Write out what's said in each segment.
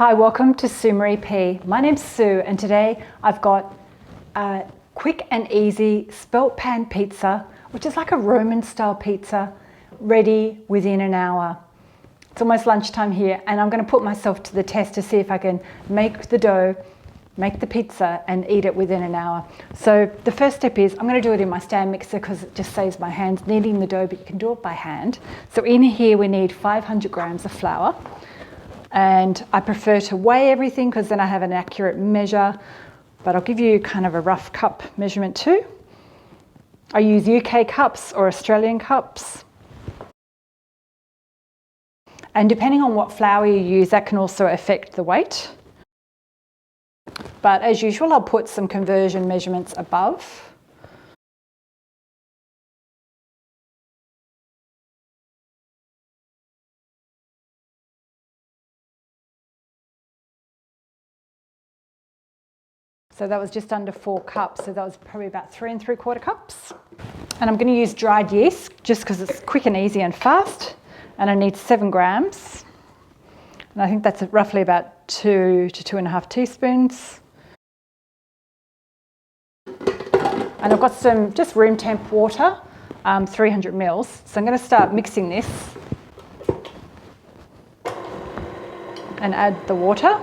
Hi, welcome to Sue Marie P. My name's Sue and today I've got a quick and easy spelt pan pizza, which is like a Roman style pizza, ready within an hour. It's almost lunchtime here and I'm going to put myself to the test to see if I can make the dough, make the pizza and eat it within an hour. So the first step is I'm going to do it in my stand mixer because it just saves my hands kneading the dough, but you can do it by hand. So in here we need 500 grams of flour. And I prefer to weigh everything because then I have an accurate measure, but I'll give you kind of a rough cup measurement too. I use UK cups or Australian cups. And depending on what flour you use, that can also affect the weight. But as usual, I'll put some conversion measurements above. So that was just under 4 cups, so that was probably about 3 3/4 cups. And I'm going to use dried yeast just because it's quick and easy and fast. And I need 7 grams. And I think that's roughly about 2 to 2.5 teaspoons. And I've got some just room temp water, 300 mils. So I'm going to start mixing this and add the water.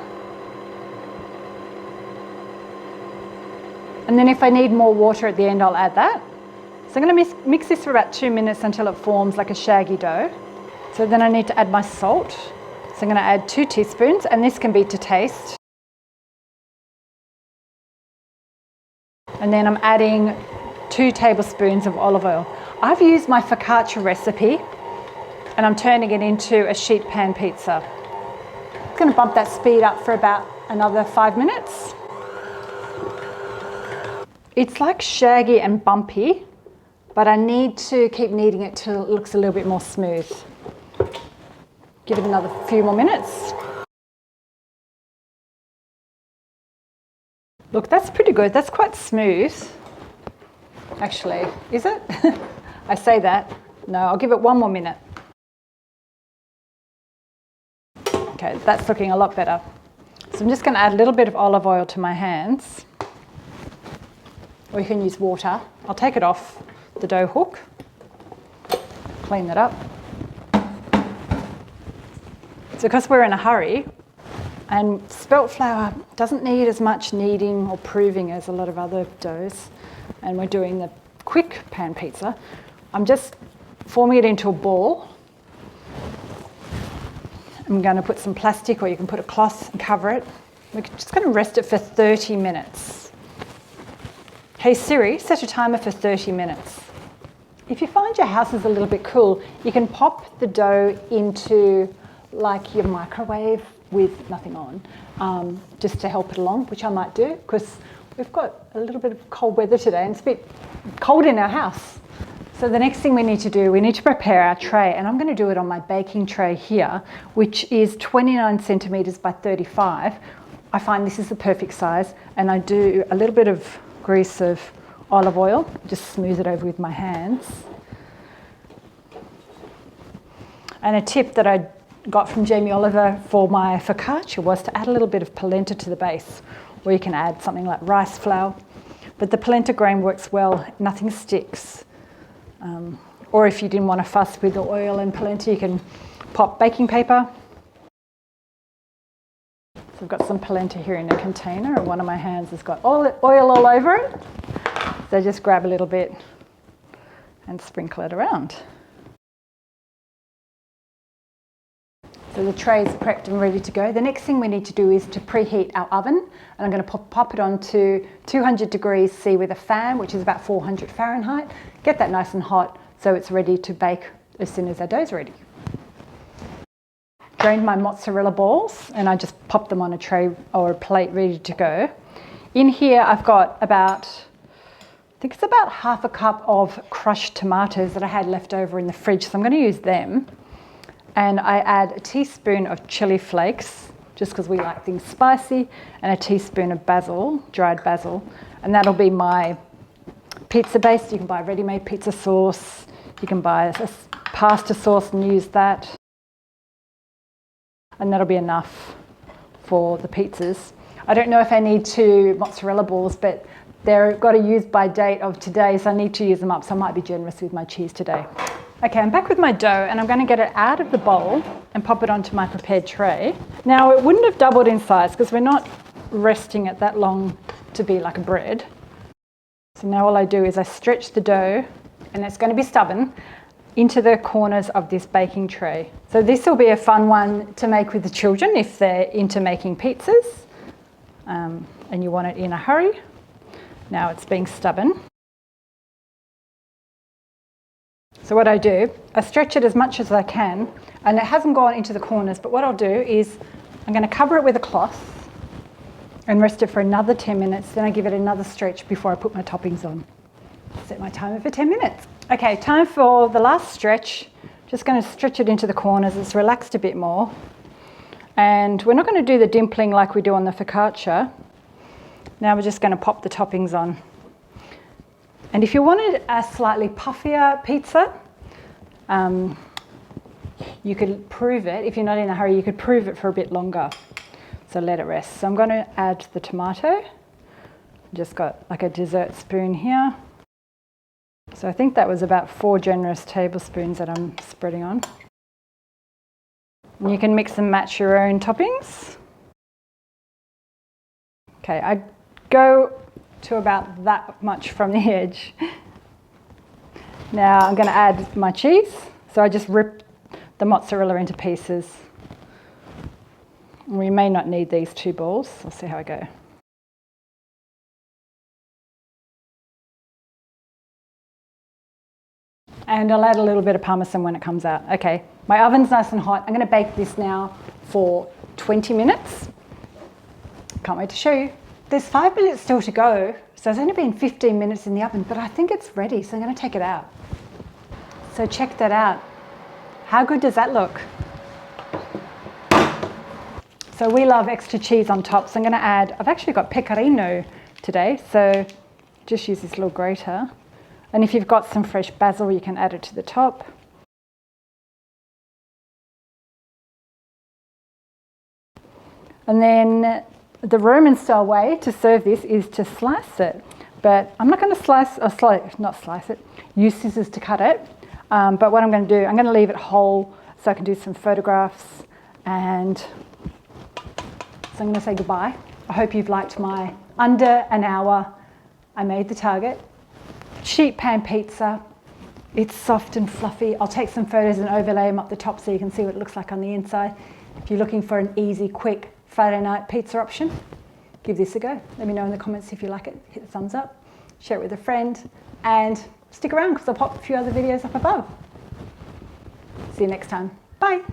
And then if I need more water at the end, I'll add that. So I'm going to mix this for about 2 minutes until it forms like a shaggy dough. So then I need to add my salt. So I'm going to add 2 teaspoons, and this can be to taste. And then I'm adding 2 tablespoons of olive oil. I've used my focaccia recipe, and I'm turning it into a sheet pan pizza. I'm going to bump that speed up for about another 5 minutes. It's like shaggy and bumpy, but I need to keep kneading it till it looks a little bit more smooth. Give it another few more minutes. Look, that's pretty good. That's quite smooth. Actually, is it? I say that. No, I'll give it 1 more minute. Okay, that's looking a lot better. So I'm just going to add a little bit of olive oil to my hands. Or you can use water. I'll take it off the dough hook, clean that up. So because we're in a hurry, and spelt flour doesn't need as much kneading or proving as a lot of other doughs, and we're doing the quick pan pizza, I'm just forming it into a ball. I'm going to put some plastic, or you can put a cloth and cover it. We're just going to rest it for 30 minutes. Hey Siri, set a timer for 30 minutes. If you find your house is a little bit cool, you can pop the dough into like your microwave with nothing on, just to help it along, which I might do because we've got a little bit of cold weather today and it's a bit cold in our house. So the next thing we need to do, we need to prepare our tray, and I'm going to do it on my baking tray here, which is 29 centimetres by 35. I find this is the perfect size, and I do a little bit of grease of olive oil, just smooth it over with my hands. And a tip that I got from Jamie Oliver for my focaccia was to add a little bit of polenta to the base, or you can add something like rice flour, but the polenta grain works well, nothing sticks. Or if you didn't want to fuss with the oil and polenta, you can pop baking paper. So I've got some polenta here in a container, and one of my hands has got oil all over it. So just grab a little bit and sprinkle it around. So the tray is prepped and ready to go. The next thing we need to do is to preheat our oven, and I'm going to pop it onto 200 degrees C with a fan, which is about 400 Fahrenheit. Get that nice and hot so it's ready to bake as soon as our dough's ready. Drained my mozzarella balls and I just popped them on a tray or a plate ready to go. In here I've got about, I think it's about half a cup of crushed tomatoes that I had left over in the fridge, so I'm going to use them. And I add a teaspoon of chili flakes, just because we like things spicy, and a teaspoon of basil, dried basil. And that'll be my pizza base. You can buy ready-made pizza sauce. You can buy a pasta sauce and use that. And that'll be enough for the pizzas. I don't know if I need 2 mozzarella balls, but they've got a use by date of today, so I need to use them up, so I might be generous with my cheese today. Okay, I'm back with my dough and I'm going to get it out of the bowl and pop it onto my prepared tray. Now, it wouldn't have doubled in size because we're not resting it that long to be like a bread. So now all I do is I stretch the dough, and it's going to be stubborn, into the corners of this baking tray. So this will be a fun one to make with the children if they're into making pizzas and you want it in a hurry. Now it's being stubborn. So what I do, I stretch it as much as I can, and it hasn't gone into the corners, but what I'll do is I'm going to cover it with a cloth and rest it for another 10 minutes, then I give it another stretch before I put my toppings on. Set my timer for 10 minutes. Okay, time for the last stretch. Just going to stretch it into the corners. It's relaxed a bit more. And we're not going to do the dimpling like we do on the focaccia. Now we're just going to pop the toppings on. And if you wanted a slightly puffier pizza, you could prove it. If you're not in a hurry, you could prove it for a bit longer. So let it rest. So I'm going to add the tomato. Just got like a dessert spoon here. So I think that was about 4 generous tablespoons that I'm spreading on. And you can mix and match your own toppings. Okay, I go to about that much from the edge. Now I'm going to add my cheese. So I just rip the mozzarella into pieces. We may not need these 2 balls. I'll see how I go. And I'll add a little bit of parmesan when it comes out. Okay, my oven's nice and hot. I'm going to bake this now for 20 minutes. Can't wait to show you. There's 5 minutes still to go, so it's only been 15 minutes in the oven, but I think it's ready, so I'm going to take it out. So check that out. How good does that look? So we love extra cheese on top, so I'm going to add, I've actually got pecorino today, so just use this little grater. And if you've got some fresh basil, you can add it to the top. And then the Roman style way to serve this is to slice it. But I'm not going to use scissors to cut it. But what I'm going to do, I'm going to leave it whole so I can do some photographs. And so I'm going to say goodbye. I hope you've liked my under an hour, I made the target. Sheet pan pizza. It's soft and fluffy. I'll take some photos and overlay them up the top so you can see what it looks like on the inside. If you're looking for an easy, quick Friday night pizza option, give this a go. Let me know in the comments if you like it. Hit the thumbs up, share it with a friend, and stick around because I'll pop a few other videos up above. See you next time. Bye.